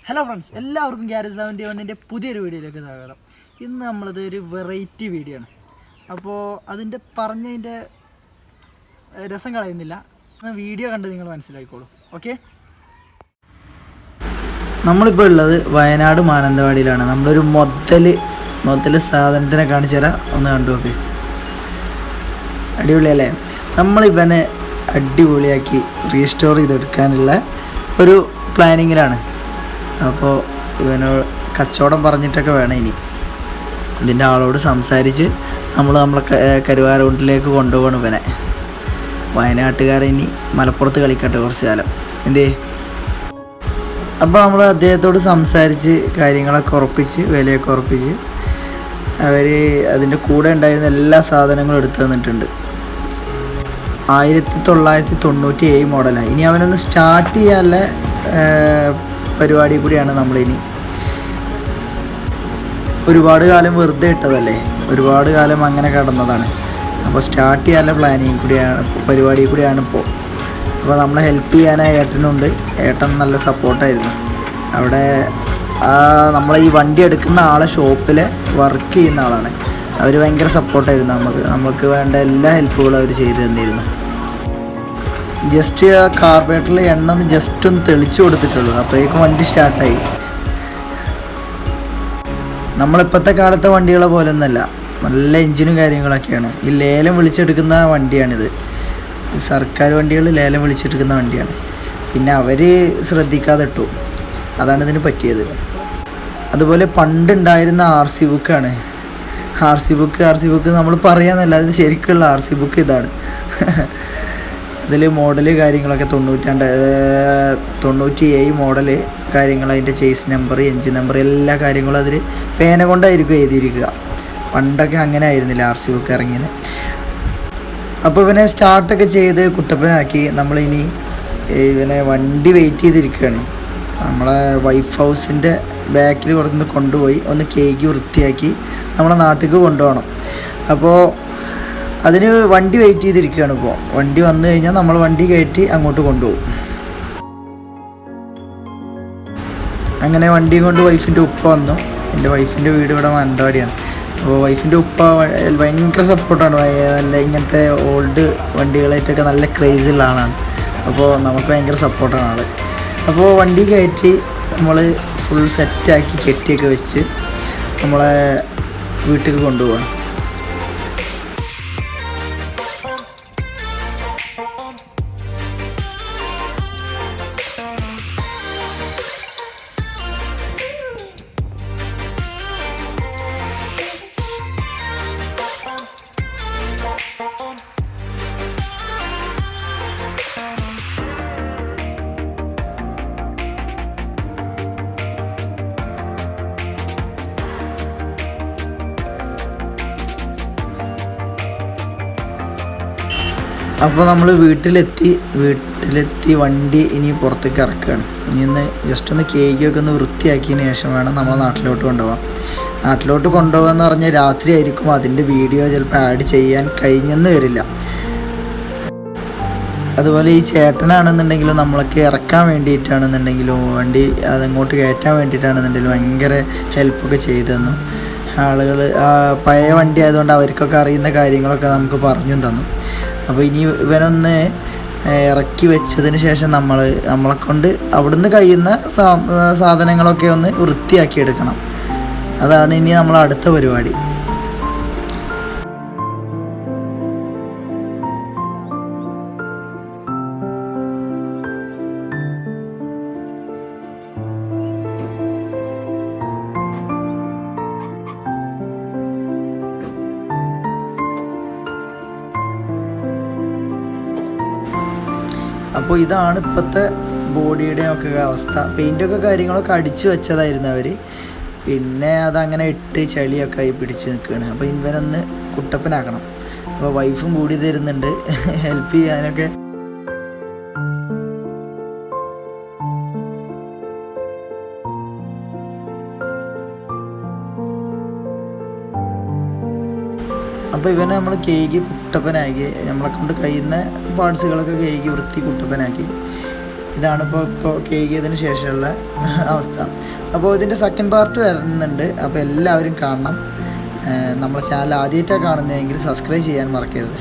Hello friends, എല്ലാവർക്കും Garage71 പുതിയൊരു വീഡിയോയിലേക്ക് സ്വാഗതം. ഇന്ന് നമ്മളത് ഒരു വെറൈറ്റി വീഡിയോ ആണ്. അപ്പോൾ അതിൻ്റെ പറഞ്ഞതിൻ്റെ രസം കളയുന്നില്ല, വീഡിയോ കണ്ട് നിങ്ങൾ മനസ്സിലാക്കിക്കോളൂ. ഓക്കെ, നമ്മളിപ്പോൾ ഉള്ളത് വയനാട് മാനന്തവാടിയിലാണ്. നമ്മളൊരു മൊത്തൽ സാധനത്തിനെ കാണിച്ചു തരാം, ഒന്ന് കണ്ടു നോക്ക്. അടിപൊളിയല്ലേ? നമ്മളിവനെ അടിപൊളിയാക്കി റീസ്റ്റോർ ചെയ്തെടുക്കാനുള്ള ഒരു പ്ലാനിങ്ങിലാണ്. അപ്പോൾ ഇവനോട് കച്ചവടം പറഞ്ഞിട്ടൊക്കെ വേണം ഇനി ഇതിൻ്റെ ആളോട് സംസാരിച്ച് നമ്മളെ കരുവാരകുണ്ടിലേക്ക് കൊണ്ടുപോകണം ഇവനെ. വയനാട്ടുകാരൻ ഇനി മലപ്പുറത്ത് കളിക്കട്ടെ കുറച്ച് കാലം എന്തേ. അപ്പോൾ നമ്മൾ അദ്ദേഹത്തോട് സംസാരിച്ച് കാര്യങ്ങളൊക്കെ ഉറപ്പിച്ച് വിലയൊക്കെ ഉറപ്പിച്ച് അവർ അതിൻ്റെ കൂടെ ഉണ്ടായിരുന്ന എല്ലാ സാധനങ്ങളും എടുത്തു തന്നിട്ടുണ്ട്. 1997 മോഡലാണ്. ഇനി അവനൊന്ന് സ്റ്റാർട്ട് ചെയ്യാനുള്ള പരിപാടി കൂടിയാണ് നമ്മളിനി. ഒരുപാട് കാലം വെറുതെ ഇട്ടതല്ലേ, ഒരുപാട് കാലം അങ്ങനെ കടന്നതാണ്. അപ്പോൾ സ്റ്റാർട്ട് ചെയ്യാനുള്ള പരിപാടി കൂടിയാണ് ഇപ്പോൾ. അപ്പോൾ നമ്മളെ ഹെൽപ്പ് ചെയ്യാനായി ഏട്ടനുണ്ട്. ഏട്ടൻ നല്ല സപ്പോർട്ടായിരുന്നു. അവിടെ നമ്മളെ ഈ വണ്ടി എടുക്കുന്ന ആളെ ഷോപ്പിൽ വർക്ക് ചെയ്യുന്ന ആളാണ്. അവർ ഭയങ്കര സപ്പോർട്ടായിരുന്നു. നമുക്ക് വേണ്ട എല്ലാ ഹെൽപ്പുകളും അവർ ചെയ്തു തന്നിരുന്നു. ജസ്റ്റ് ആ കാർബറേറ്ററിൽ എണ്ണ ഒന്ന് ജസ്റ്റ് ഒന്ന് തെളിച്ചു കൊടുത്തിട്ടുള്ളൂ, അപ്പോഴേക്കും വണ്ടി സ്റ്റാർട്ടായി. നമ്മളിപ്പോഴത്തെ കാലത്തെ വണ്ടികളെ പോലെ ഒന്നല്ല, നല്ല എൻജിനും കാര്യങ്ങളൊക്കെയാണ്. ഈ ലേലം വിളിച്ചെടുക്കുന്ന വണ്ടിയാണിത്. സർക്കാർ വണ്ടികൾ ലേലം വിളിച്ചെടുക്കുന്ന വണ്ടിയാണ്. പിന്നെ അവർ ശ്രദ്ധിക്കാതെ ഇട്ടു, അതാണ് ഇതിന് പറ്റിയത്. അതുപോലെ പണ്ടുണ്ടായിരുന്ന RC ബുക്കാണ്. RC ബുക്ക് നമ്മൾ പറയാമെന്നല്ല, അത് ശരിക്കുള്ള RC ബുക്ക് ഇതാണ്. അതിൽ മോഡല് കാര്യങ്ങളൊക്കെ 97 മോഡല് കാര്യങ്ങൾ, അതിൻ്റെ ചേസ് നമ്പർ, എൻജിൻ നമ്പർ, എല്ലാ കാര്യങ്ങളും അതിൽ പേന കൊണ്ടായിരിക്കും എഴുതിയിരിക്കുക. പണ്ടൊക്കെ അങ്ങനെ ആയിരുന്നില്ല RC ബുക്ക് ഇറങ്ങിയത്. അപ്പോൾ ഇവനെ സ്റ്റാർട്ടൊക്കെ ചെയ്ത് കുട്ടപ്പനാക്കി. നമ്മളിനി ഇവനെ വണ്ടി വെയിറ്റ് ചെയ്തിരിക്കുകയാണ്. നമ്മളെ വൈഫ് ഹൗസിൻ്റെ ബാക്കിൽ കുറച്ച് കൊണ്ടുപോയി ഒന്ന് കേക്ക് വൃത്തിയാക്കി നമ്മളെ നാട്ടിലേക്ക് കൊണ്ടുപോകണം. അപ്പോൾ അതിന് വണ്ടി വെയിറ്റ് ചെയ്തിരിക്കുകയാണ്. ഇപ്പോൾ വണ്ടി വന്നു കഴിഞ്ഞാൽ നമ്മൾ വണ്ടി കയറ്റി അങ്ങോട്ട് കൊണ്ടുപോകും. അങ്ങനെ വണ്ടിയും കൊണ്ട് വൈഫിൻ്റെ ഉപ്പ വന്നു. എൻ്റെ വൈഫിൻ്റെ വീട് ഇവിടെ മാനന്തവാടിയാണ്. അപ്പോൾ വൈഫിൻ്റെ ഉപ്പ ഭയങ്കര സപ്പോർട്ടാണ്. നല്ല ഇങ്ങനത്തെ ഓൾഡ് വണ്ടികളായിട്ടൊക്കെ നല്ല ക്രേസുള്ള ആളാണ്. അപ്പോൾ നമുക്ക് ഭയങ്കര സപ്പോർട്ടാണ് ആൾ. അപ്പോൾ വണ്ടി കയറ്റി നമ്മൾ ഫുൾ സെറ്റാക്കി കെട്ടിയൊക്കെ വെച്ച് നമ്മളെ വീട്ടിൽ കൊണ്ടുപോകണം. അപ്പോൾ നമ്മൾ വീട്ടിലെത്തി വണ്ടി ഇനി പുറത്തേക്ക് ഇറക്കുകയാണ്. ഇനി ഒന്ന് ജസ്റ്റ് ഒന്ന് കേക്കൊക്കെ ഒന്ന് വൃത്തിയാക്കിയതിന് ശേഷം വേണം നമ്മൾ നാട്ടിലോട്ട് കൊണ്ടുപോകാം. നാട്ടിലോട്ട് കൊണ്ടുപോകാമെന്ന് പറഞ്ഞാൽ രാത്രി ആയിരിക്കും. അതിൻ്റെ വീഡിയോ ചിലപ്പോൾ ആഡ് ചെയ്യാൻ കഴിഞ്ഞെന്ന് വരില്ല. അതുപോലെ ഈ ചേട്ടനാണെന്നുണ്ടെങ്കിലും നമ്മളൊക്കെ ഇറക്കാൻ വേണ്ടിയിട്ടാണെന്നുണ്ടെങ്കിലും വണ്ടി അതങ്ങോട്ട് കയറ്റാൻ വേണ്ടിയിട്ടാണെന്നുണ്ടെങ്കിലും ഭയങ്കര ഹെൽപ്പൊക്കെ ചെയ്തു തന്നു. ആളുകൾ പഴയ വണ്ടി ആയതുകൊണ്ട് അവർക്കൊക്കെ അറിയുന്ന കാര്യങ്ങളൊക്കെ നമുക്ക് പറഞ്ഞും തന്നു. അപ്പോൾ ഇനി ഇവനൊന്ന് ഇറക്കി വെച്ചതിന് ശേഷം നമ്മളെ കൊണ്ട് അവിടുന്ന് കഴിയുന്ന സാധനങ്ങളൊക്കെ ഒന്ന് വൃത്തിയാക്കി എടുക്കണം. അതാണ് ഇനി നമ്മൾ അടുത്ത പരിപാടി. അപ്പോൾ ഇതാണ് ഇപ്പോഴത്തെ ബോഡിയുടെ ഒക്കെ അവസ്ഥ. പെയിൻറ്റൊക്കെ കാര്യങ്ങളൊക്കെ അടിച്ചു വെച്ചതായിരുന്നു അവർ. പിന്നെ അതങ്ങനെ ഇട്ട് ചളിയൊക്കെ ആയി പിടിച്ച് നിൽക്കുകയാണ്. അപ്പോൾ ഇവനൊന്ന് കുട്ടപ്പനാക്കണം. അപ്പോൾ വൈഫും കൂടി തരുന്നുണ്ട് ഹെൽപ്പ് ചെയ്യാനൊക്കെ. അപ്പോൾ ഇവനെ നമ്മൾ കേക്ക് കുട്ടപ്പനാക്കി, നമ്മളെ കൊണ്ട് കഴിയുന്ന പാർട്സുകളൊക്കെ കേക്ക് വൃത്തി കുട്ടപ്പനാക്കി. ഇതാണ് ഇപ്പോൾ കേകിയതിന് ശേഷമുള്ള അവസ്ഥ. അപ്പോൾ ഇതിൻ്റെ സെക്കൻഡ് പാർട്ട് വരുന്നുണ്ട്. അപ്പോൾ എല്ലാവരും കാണണം. നമ്മളെ ചാനൽ ആദ്യമായിട്ടാണ് കാണുന്നതെങ്കിൽ സബ്സ്ക്രൈബ് ചെയ്യാൻ മറക്കരുത്.